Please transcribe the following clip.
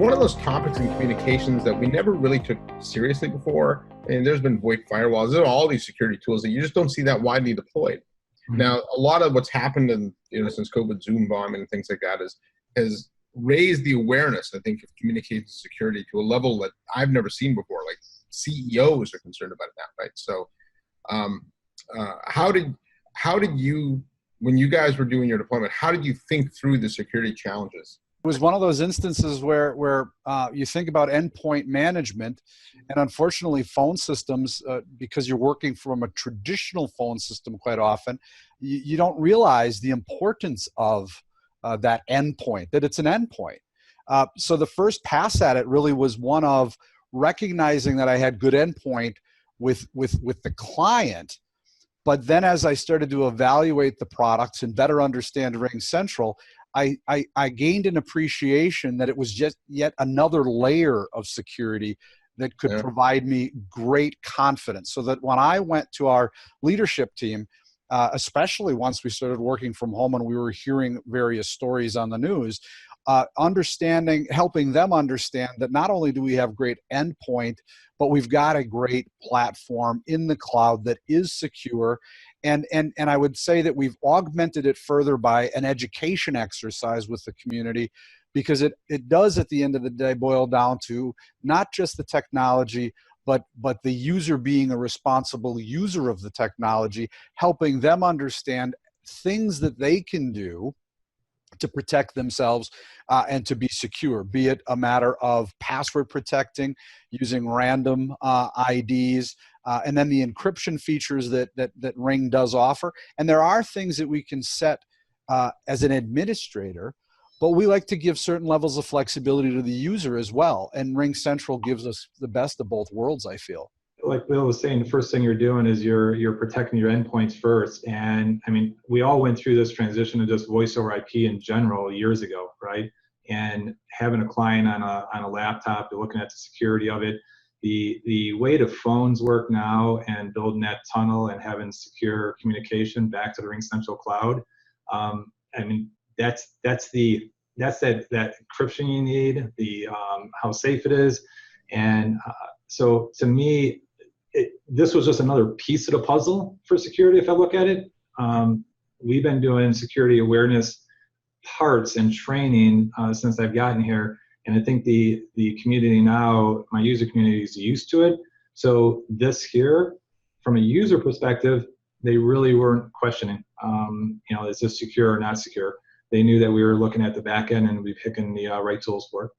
one of those topics in communications that we never really took seriously before. And there's been VoIP firewalls, there are all these security tools that you just don't see that widely deployed. Mm-hmm. Now, a lot of what's happened in, since COVID, Zoom bombing and things like that has raised the awareness, I think, of communications security to a level that I've never seen before. Like CEOs are concerned about it now, right? So, how did you, when you guys were doing your deployment, how did you think through the security challenges? It was one of those instances where you think about endpoint management, and unfortunately phone systems, because you're working from a traditional phone system quite often, you don't realize the importance of that endpoint, that it's an endpoint. So the first pass at it really was one of recognizing that I had good endpoint with the client. But then as I started to evaluate the products and better understand RingCentral, I gained an appreciation that it was just yet another layer of security that could provide me great confidence. So that when I went to our leadership team, especially once we started working from home and we were hearing various stories on the news, helping them understand that not only do we have great endpoint, but we've got a great platform in the cloud that is secure. And I would say that we've augmented it further by an education exercise with the community, because it does at the end of the day boil down to not just the technology, but the user being a responsible user of the technology, helping them understand things that they can do to protect themselves and to be secure, be it a matter of password protecting, using random IDs, and then the encryption features that Ring does offer. And there are things that we can set as an administrator, but we like to give certain levels of flexibility to the user as well. And RingCentral gives us the best of both worlds, I feel. Like Bill was saying, the first thing you're doing is you're protecting your endpoints first. And I mean, we all went through this transition to just voice over IP in general years ago, right? And having a client on a laptop, you're looking at the security of it. The way the phones work now and building that tunnel and having secure communication back to the RingCentral cloud, I mean, that's that encryption you need, the how safe it is. And so to me, this was just another piece of the puzzle for security. If I look at it, we've been doing security awareness parts and training since I've gotten here, and I think the community now, my user community, is used to it. So this here, from a user perspective, they really weren't questioning, is this secure or not secure? They knew that we were looking at the back end and we were picking the right tools for it.